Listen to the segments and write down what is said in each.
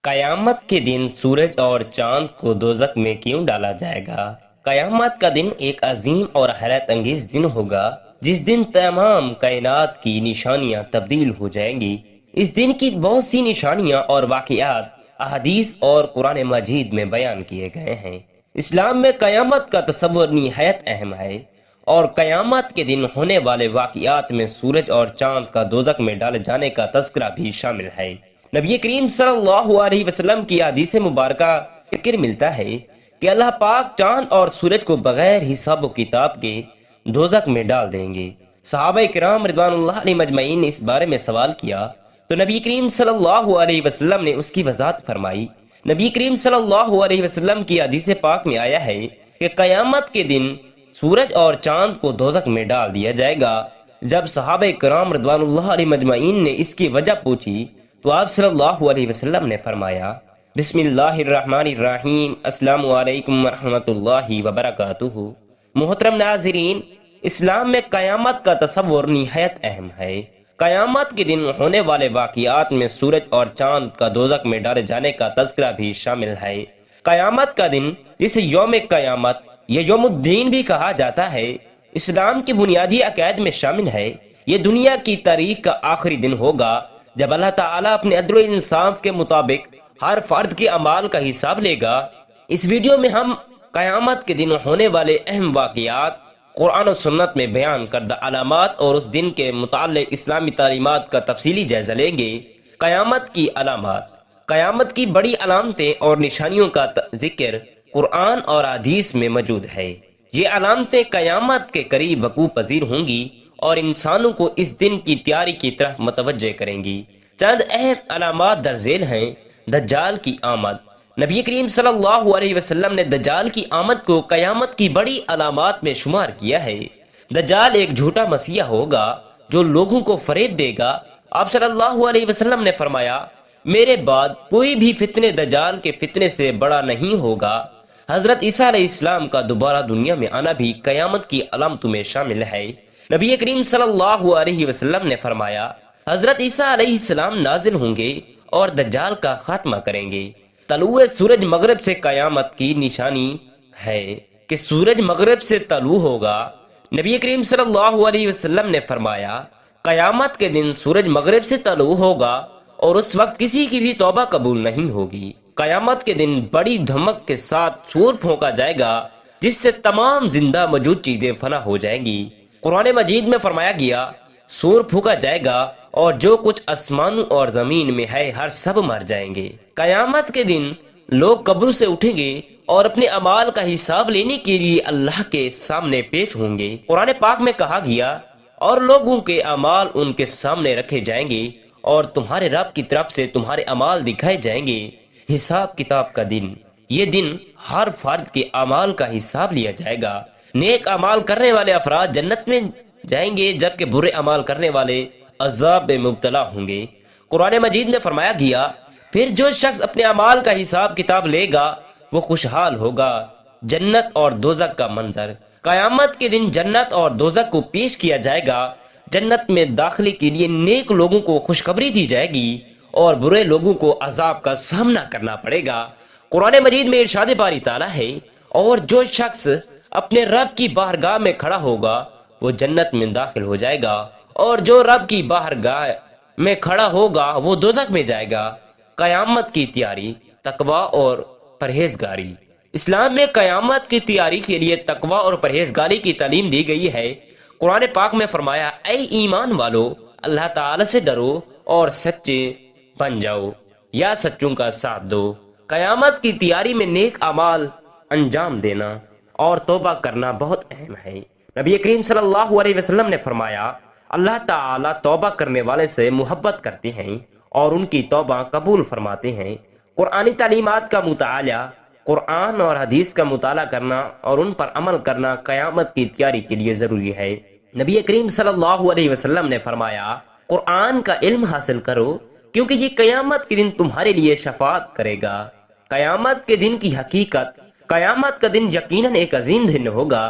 قیامت کے دن سورج اور چاند کو دوزخ میں کیوں ڈالا جائے گا؟ قیامت کا دن ایک عظیم اور حیرت انگیز دن ہوگا جس دن تمام کائنات کی نشانیاں تبدیل ہو جائیں گی۔ اس دن کی بہت سی نشانیاں اور واقعات احادیث اور قرآن مجید میں بیان کیے گئے ہیں۔ اسلام میں قیامت کا تصور نہایت اہم ہے اور قیامت کے دن ہونے والے واقعات میں سورج اور چاند کا دوزخ میں ڈالے جانے کا تذکرہ بھی شامل ہے۔ نبی کریم صلی اللہ علیہ وسلم کی حدیث مبارکہ ذکر ملتا ہے کہ اللہ پاک چاند اور سورج کو بغیر حساب و کتاب کے دوزخ میں ڈال دیں گے۔ صحابہ کرام رضوان اللہ علیہ مجمعین نے اس بارے میں سوال کیا تو نبی کریم صلی اللہ علیہ وسلم نے اس کی وضاحت فرمائی۔ نبی کریم صلی اللہ علیہ وسلم کی حدیث پاک میں آیا ہے کہ قیامت کے دن سورج اور چاند کو دوزخ میں ڈال دیا جائے گا۔ جب صحابہ کرام رضوان اللہ علیہ مجمعین نے اس کی وجہ پوچھی تو آپ صلی اللہ علیہ وسلم نے فرمایا، بسم اللہ الرحمن الرحیم، السلام علیکم ورحمۃ اللہ وبرکاتہ۔ محترم ناظرین، اسلام میں قیامت کا تصور نہایت اہم ہے۔ قیامت کے دن ہونے والے واقعات میں سورج اور چاند کا دوزخ میں ڈالے جانے کا تذکرہ بھی شامل ہے۔ قیامت کا دن، جسے یوم قیامت یا یوم الدین بھی کہا جاتا ہے، اسلام کی بنیادی عقائد میں شامل ہے۔ یہ دنیا کی تاریخ کا آخری دن ہوگا جب اللہ تعالیٰ اپنے عدل و انصاف کے مطابق ہر فرد کے اعمال کا حساب لے گا۔ اس ویڈیو میں ہم قیامت کے دن ہونے والے اہم واقعات، قرآن و سنت میں بیان کردہ علامات اور اس دن کے متعلق اسلامی تعلیمات کا تفصیلی جائزہ لیں گے۔ قیامت کی علامات۔ قیامت کی بڑی علامتیں اور نشانیوں کا ذکر قرآن اور حدیث میں موجود ہے۔ یہ علامتیں قیامت کے قریب وقوع پذیر ہوں گی اور انسانوں کو اس دن کی تیاری کی طرف متوجہ کریں گی۔ چند اہم علامات درذیل ہیں۔ دجال کی آمد۔ نبی کریم صلی اللہ علیہ وسلم نے دجال کی آمد کو قیامت کی بڑی علامات میں شمار کیا ہے۔ دجال ایک جھوٹا مسیح ہوگا جو لوگوں کو فریب دے گا۔ آپ صلی اللہ علیہ وسلم نے فرمایا، میرے بعد کوئی بھی فتنے دجال کے فتنے سے بڑا نہیں ہوگا۔ حضرت عیسیٰ علیہ السلام کا دوبارہ دنیا میں آنا بھی قیامت کی علامتوں میں شامل ہے۔ نبی کریم صلی اللہ علیہ وسلم نے فرمایا، حضرت عیسیٰ علیہ السلام نازل ہوں گے اور دجال کا خاتمہ کریں گے۔ طلوع سورج مغرب سے قیامت کی نشانی ہے کہ سورج مغرب سے طلوع ہوگا۔ نبی کریم صلی اللہ علیہ وسلم نے فرمایا، قیامت کے دن سورج مغرب سے طلوع ہوگا اور اس وقت کسی کی بھی توبہ قبول نہیں ہوگی۔ قیامت کے دن بڑی دھمک کے ساتھ سور پھونکا جائے گا جس سے تمام زندہ موجود چیزیں فنا ہو جائیں گی۔ قرآن مجید میں فرمایا گیا، سور پھونکا جائے گا اور جو کچھ آسمانوں اور زمین میں ہے ہر سب مر جائیں گے۔ قیامت کے دن لوگ قبروں سے اٹھیں گے اور اپنے اعمال کا حساب لینے کے لیے اللہ کے سامنے پیش ہوں گے۔ قرآن پاک میں کہا گیا، اور لوگوں کے اعمال ان کے سامنے رکھے جائیں گے اور تمہارے رب کی طرف سے تمہارے اعمال دکھائے جائیں گے۔ حساب کتاب کا دن۔ یہ دن ہر فرد کے اعمال کا حساب لیا جائے گا۔ نیک اعمال کرنے والے افراد جنت میں جائیں گے جبکہ برے اعمال کرنے والے عذاب میں مبتلا ہوں گے۔ قرآن مجید میں فرمایا گیا، پھر جو شخص اپنے اعمال کا حساب کتاب لے گا وہ خوشحال ہوگا۔ جنت اور دوزخ کا منظر۔ قیامت کے دن جنت اور دوزخ کو پیش کیا جائے گا۔ جنت میں داخلے کے لیے نیک لوگوں کو خوشخبری دی جائے گی اور برے لوگوں کو عذاب کا سامنا کرنا پڑے گا۔ قرآن مجید میں ارشاد باری تعالیٰ ہے، اور جو شخص اپنے رب کی بارگاہ میں کھڑا ہوگا وہ جنت میں داخل ہو جائے گا، اور جو رب کی بارگاہ میں کھڑا ہوگا وہ دوزخ میں جائے گا۔ قیامت کی تیاری، تقوی اور پرہیزگاری۔ اسلام میں قیامت کی تیاری کے لیے تقوی اور پرہیزگاری کی تعلیم دی گئی ہے۔ قرآن پاک میں فرمایا، اے ایمان والو، اللہ تعالی سے ڈرو اور سچے بن جاؤ یا سچوں کا ساتھ دو۔ قیامت کی تیاری میں نیک اعمال انجام دینا اور توبہ کرنا بہت اہم ہے۔ نبی کریم صلی اللہ علیہ وسلم نے فرمایا، اللہ تعالیٰ توبہ کرنے والے سے محبت کرتے ہیں اور ان کی توبہ قبول فرماتے ہیں۔ قرآنی تعلیمات کا مطالعہ، قرآن اور حدیث کا مطالعہ کرنا اور ان پر عمل کرنا قیامت کی تیاری کے لیے ضروری ہے۔ نبی کریم صلی اللہ علیہ وسلم نے فرمایا، قرآن کا علم حاصل کرو کیونکہ یہ قیامت کے دن تمہارے لیے شفاعت کرے گا۔ قیامت کے دن کی حقیقت۔ قیامت کا دن یقیناً ایک عظیم دن ہوگا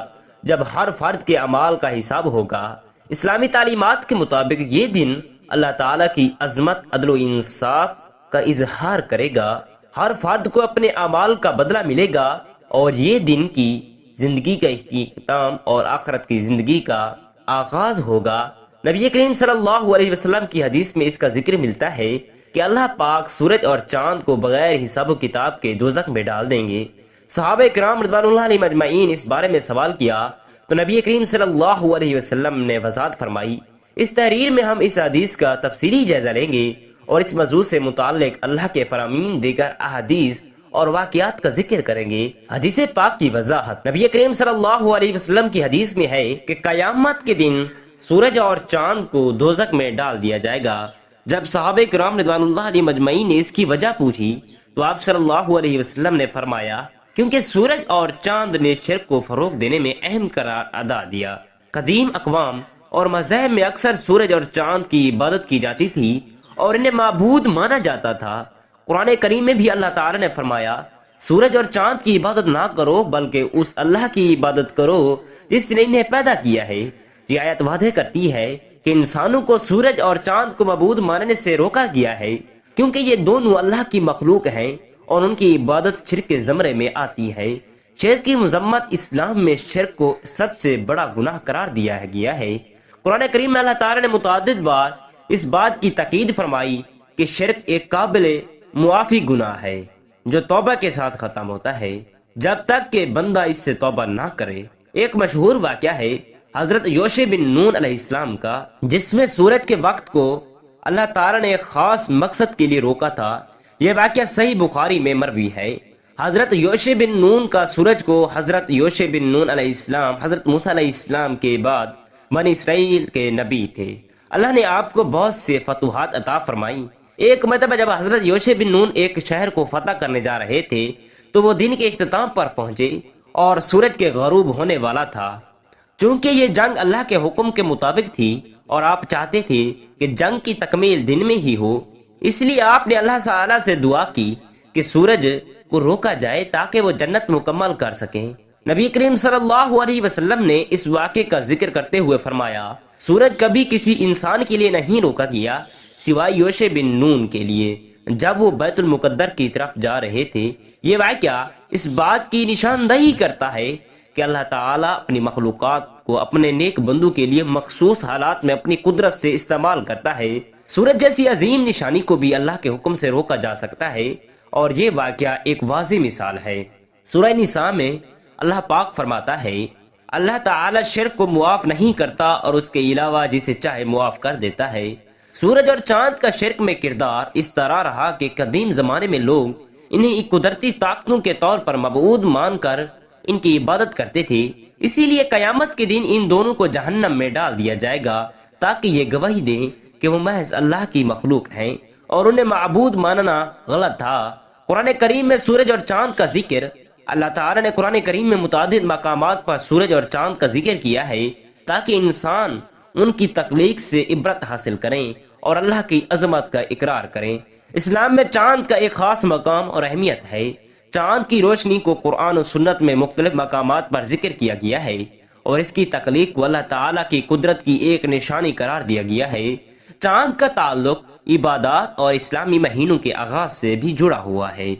جب ہر فرد کے اعمال کا حساب ہوگا۔ اسلامی تعلیمات کے مطابق یہ دن اللہ تعالیٰ کی عظمت، عدل و انصاف کا اظہار کرے گا، ہر فرد کو اپنے اعمال کا بدلہ ملے گا، اور یہ دن کی زندگی کا اختتام اور آخرت کی زندگی کا آغاز ہوگا۔ نبی کریم صلی اللہ علیہ وسلم کی حدیث میں اس کا ذکر ملتا ہے کہ اللہ پاک سورج اور چاند کو بغیر حساب و کتاب کے دوزخ میں ڈال دیں گے۔ صحابہ کرام رضوان اللہ علیہ مجمعین اس بارے میں سوال کیا تو نبی کریم صلی اللہ علیہ وسلم نے وضاحت فرمائی۔ اس تحریر میں ہم اس حدیث کا تفصیلی جائزہ لیں گے اور اس موضوع سے متعلق اللہ کے فرامین، دیگر احادیث اور واقعات کا ذکر کریں گے۔ حدیث پاک کی وضاحت۔ نبی کریم صلی اللہ علیہ وسلم کی حدیث میں ہے کہ قیامت کے دن سورج اور چاند کو دوزخ میں ڈال دیا جائے گا۔ جب صحابہ کرام رضوان اللہ علیہ مجمعین نے اس کی وجہ پوچھی تو آپ صلی اللہ علیہ وسلم نے فرمایا کیونکہ سورج اور چاند نے شرک کو فروغ دینے میں اہم کردار ادا کیا۔ قدیم اقوام اور مذاہب میں اکثر سورج اور چاند کی عبادت کی جاتی تھی اور انہیں معبود مانا جاتا تھا۔ قرآن کریم میں بھی اللہ تعالی نے فرمایا سورج اور چاند کی عبادت نہ کرو بلکہ اس اللہ کی عبادت کرو جس نے انہیں پیدا کیا ہے۔ یہ آیت واضح کرتی ہے کہ انسانوں کو سورج اور چاند کو معبود ماننے سے روکا گیا ہے کیونکہ یہ دونوں اللہ کی مخلوق ہیں اور ان کی عبادت شرک کے زمرے میں آتی ہے۔ شرک کی مذمت اسلام میں شرک کو سب سے بڑا گناہ قرار دیا گیا ہے۔ قرآن کریم میں اللہ تعالی نے متعدد بار اس بات کی تاکید فرمائی کہ شرک ایک قابل معافی گناہ ہے جو توبہ کے ساتھ ختم ہوتا ہے جب تک کہ بندہ اس سے توبہ نہ کرے۔ ایک مشہور واقعہ ہے حضرت یوشع بن نون علیہ السلام کا، جس میں سورج کے وقت کو اللہ تعالی نے ایک خاص مقصد کے لیے روکا تھا۔ یہ واقعہ صحیح بخاری میں مروی ہے۔ حضرت یوشع بن نون کا سورج کو حضرت یوشع بن نون علیہ السلام حضرت موسیٰ علیہ السلام کے بعد بنی اسرائیل کے نبی تھے۔ اللہ نے آپ کو بہت سے فتوحات عطا فرمائی۔ ایک مرتبہ جب حضرت یوشع بن نون ایک شہر کو فتح کرنے جا رہے تھے تو وہ دن کے اختتام پر پہنچے اور سورج کے غروب ہونے والا تھا۔ چونکہ یہ جنگ اللہ کے حکم کے مطابق تھی اور آپ چاہتے تھے کہ جنگ کی تکمیل دن میں ہی ہو، اس لیے آپ نے اللہ تعالی سے دعا کی کہ سورج کو روکا جائے تاکہ وہ جنت مکمل کر سکیں۔ نبی کریم صلی اللہ علیہ وسلم نے اس واقعے کا ذکر کرتے ہوئے فرمایا سورج کبھی کسی انسان کے لیے نہیں روکا گیا سوائے یوشع بن نون کے لیے جب وہ بیت المقدس کی طرف جا رہے تھے۔ یہ واقعہ اس بات کی نشاندہی کرتا ہے کہ اللہ تعالیٰ اپنی مخلوقات کو اپنے نیک بندوں کے لیے مخصوص حالات میں اپنی قدرت سے استعمال کرتا ہے۔ سورج جیسی عظیم نشانی کو بھی اللہ کے حکم سے روکا جا سکتا ہے اور یہ واقعہ ایک واضح مثال ہے۔ سورہ نساء میں اللہ پاک فرماتا ہے اللہ تعالی شرک کو معاف نہیں کرتا اور اس کے علاوہ جسے چاہے معاف کر دیتا ہے۔ سورج اور چاند کا شرک میں کردار اس طرح رہا کہ قدیم زمانے میں لوگ انہیں ایک قدرتی طاقتوں کے طور پر معبود مان کر ان کی عبادت کرتے تھے، اسی لیے قیامت کے دن ان دونوں کو جہنم میں ڈال دیا جائے گا تاکہ یہ گواہی دیں کہ وہ محض اللہ کی مخلوق ہیں اور انہیں معبود ماننا غلط تھا۔ قرآن کریم میں سورج اور چاند کا ذکر اللہ تعالی نے قرآن کریم میں متعدد مقامات پر سورج اور چاند کا ذکر کیا ہے تاکہ انسان ان کی تخلیق سے عبرت حاصل کریں اور اللہ کی عظمت کا اقرار کریں۔ اسلام میں چاند کا ایک خاص مقام اور اہمیت ہے۔ چاند کی روشنی کو قرآن و سنت میں مختلف مقامات پر ذکر کیا گیا ہے اور اس کی تخلیق کو اللہ تعالیٰ کی قدرت کی ایک نشانی قرار دیا گیا ہے۔ چاند کا تعلق عبادات اور اسلامی مہینوں کے آغاز سے بھی جڑا ہوا ہے۔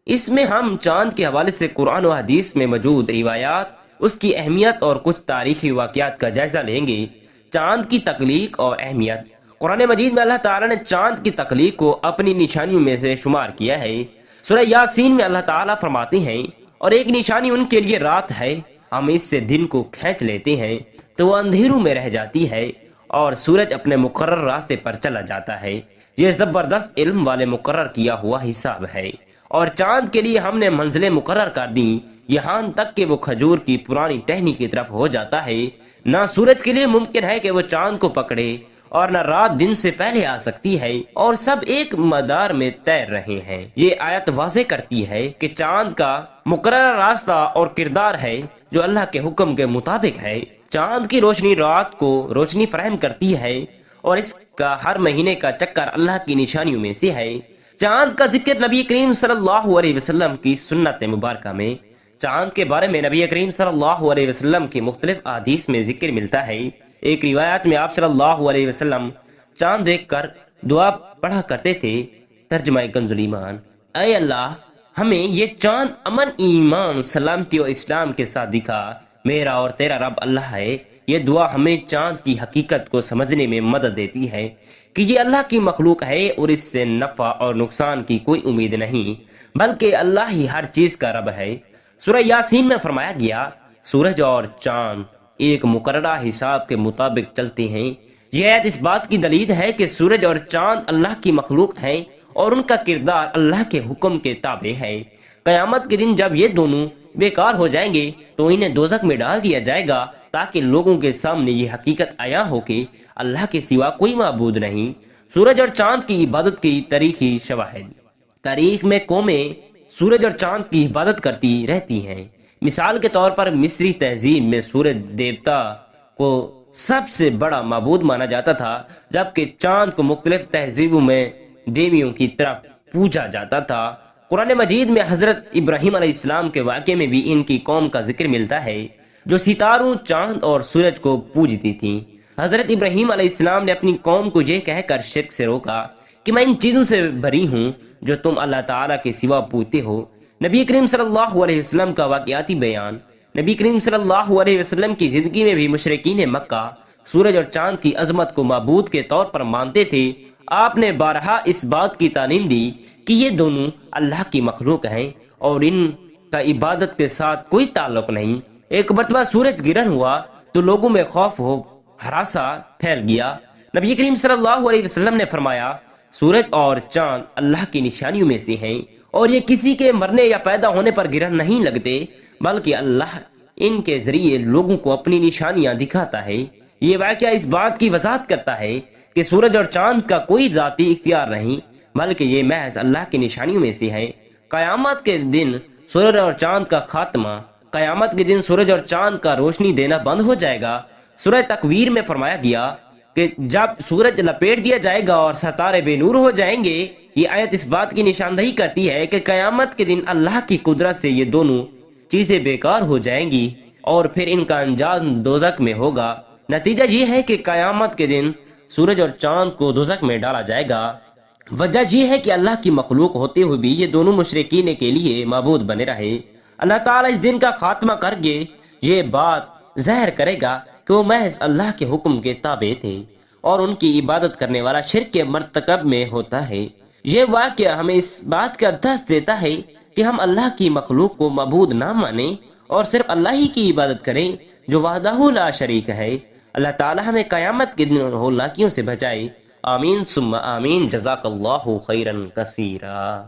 اس میں ہم چاند کے حوالے سے قرآن و حدیث میں موجود روایات، اس کی اہمیت اور کچھ تاریخی واقعات کا جائزہ لیں گے۔ چاند کی تخلیق اور اہمیت۔ قرآن مجید میں اللہ تعالیٰ نے چاند کی تخلیق کو اپنی نشانیوں میں سے شمار کیا ہے۔ سورہ یاسین میں اللہ تعالیٰ فرماتے ہیں اور ایک نشانی ان کے لیے رات ہے، ہم اس سے دن کو کھینچ لیتے ہیں تو وہ اندھیروں میں رہ جاتی ہے اور سورج اپنے مقرر راستے پر چلا جاتا ہے۔ یہ زبردست علم والے مقرر کیا ہوا حساب ہے۔ اور چاند کے لیے ہم نے منزلیں مقرر کر دیں یہاں تک کہ وہ کھجور کی پرانی ٹہنی کی طرف ہو جاتا ہے۔ نہ سورج کے لیے ممکن ہے کہ وہ چاند کو پکڑے اور نہ رات دن سے پہلے آ سکتی ہے، اور سب ایک مدار میں تیر رہے ہیں۔ یہ آیت واضح کرتی ہے کہ چاند کا مقررہ راستہ اور کردار ہے جو اللہ کے حکم کے مطابق ہے۔ چاند کی روشنی رات کو روشنی فراہم کرتی ہے اور اس کا ہر مہینے کا چکر اللہ کی نشانیوں میں سے ہے۔ چاند کا ذکر نبی کریم صلی اللہ علیہ وسلم کی سنت مبارکہ میں چاند کے بارے میں نبی کریم صلی اللہ علیہ وسلم کی مختلف احادیث میں ذکر ملتا ہے۔ ایک روایت میں آپ صلی اللہ علیہ وسلم چاند دیکھ کر دعا پڑھا کرتے تھے، ترجمہ کنز ایمان۔ اے اللہ، ہمیں یہ چاند امن، ایمان، سلامتی اور اسلام کے ساتھ دکھا۔ میرا اور تیرا رب اللہ ہے۔ یہ دعا ہمیں چاند کی حقیقت کو سمجھنے میں مدد دیتی ہے کہ یہ اللہ کی مخلوق ہے اور اس سے نفع اور نقصان کی کوئی امید نہیں، بلکہ اللہ ہی ہر چیز کا رب ہے۔ سورہ یاسین میں فرمایا گیا، سورج اور چاند ایک مقررہ حساب کے مطابق چلتے ہیں۔ یہ آیت اس بات کی دلیل ہے کہ سورج اور چاند اللہ کی مخلوق ہیں اور ان کا کردار اللہ کے حکم کے تابع ہے۔ قیامت کے دن جب یہ دونوں بیکار ہو جائیں گے تو انہیں دوزخ میں ڈال دیا جائے گا تاکہ لوگوں کے سامنے یہ حقیقت عیاں ہو کہ اللہ کے سوا کوئی معبود نہیں۔ سورج اور چاند کی عبادت کی تاریخی شواہد۔ تاریخ میں قومیں سورج اور چاند کی عبادت کرتی رہتی ہیں۔ مثال کے طور پر مصری تہذیب میں سورج دیوتا کو سب سے بڑا معبود مانا جاتا تھا، جبکہ چاند کو مختلف تہذیبوں میں دیویوں کی طرف پوجا جاتا تھا۔ قرآن مجید میں حضرت ابراہیم علیہ السلام کے واقعے میں بھی ان کی قوم کا ذکر ملتا ہے جو ستاروں، چاند اور سورج کو پوجتی تھیں۔ حضرت ابراہیم علیہ السلام نے اپنی قوم کو یہ کہہ کر شرک سے روکا کہ میں ان چیزوں سے بری ہوں جو تم اللہ تعالیٰ کے سوا پوجتے ہو۔ نبی کریم صلی اللہ علیہ وسلم کا واقعاتی بیان۔ نبی کریم صلی اللہ علیہ وسلم کی زندگی میں بھی مشرکین مکہ سورج اور چاند کی عظمت کو معبود کے طور پر مانتے تھے۔ آپ نے بارہا اس بات کی تعلیم دی کہ یہ دونوں اللہ کی مخلوق ہیں اور ان کا عبادت کے ساتھ کوئی تعلق نہیں۔ ایک مرتبہ سورج گرہن ہوا تو لوگوں میں خوف ہو ہراسا پھیل گیا۔ نبی کریم صلی اللہ علیہ وسلم نے فرمایا، سورج اور چاند اللہ کی نشانیوں میں سے ہیں اور یہ کسی کے مرنے یا پیدا ہونے پر گرہن نہیں لگتے، بلکہ اللہ ان کے ذریعے لوگوں کو اپنی نشانیاں دکھاتا ہے۔ یہ واقعہ اس بات کی وضاحت کرتا ہے کہ سورج اور چاند کا کوئی ذاتی اختیار نہیں، بلکہ یہ محض اللہ کی نشانیوں میں سے ہے۔ قیامت کے دن سورج اور چاند کا خاتمہ۔ قیامت کے دن سورج اور چاند کا روشنی دینا بند ہو جائے گا۔ سورہ تکویر میں فرمایا گیا کہ جب سورج لپیٹ دیا جائے گا اور ستارے بے نور ہو جائیں گے۔ یہ آیت اس بات کی نشاندہی کرتی ہے کہ قیامت کے دن اللہ کی قدرت سے یہ دونوں چیزیں بیکار ہو جائیں گی اور پھر ان کا انجام دوزخ میں ہوگا۔ نتیجہ یہ ہے کہ قیامت کے دن سورج اور چاند کو دوزخ میں ڈالا جائے گا۔ وجہ یہ ہے کہ اللہ کی مخلوق ہوتے ہوئے بھی یہ دونوں مشرکین کے لیے معبود بنے رہے۔ اللہ تعالیٰ اس دن کا خاتمہ کر کے یہ بات ظاہر کرے گا کہ وہ محض اللہ کے حکم کے تابع تھے اور ان کی عبادت کرنے والا شرک کے مرتکب میں ہوتا ہے۔ یہ واقعہ ہمیں اس بات کا درس دیتا ہے کہ ہم اللہ کی مخلوق کو معبود نہ مانیں اور صرف اللہ ہی کی عبادت کریں جو وحدہ لا شریک ہے۔ اللہ تعالیٰ ہمیں قیامت کے دن ہولناکیوں سے بچائے۔ آمین ثم آمین۔ جزاک اللہ خیرا کثیرا۔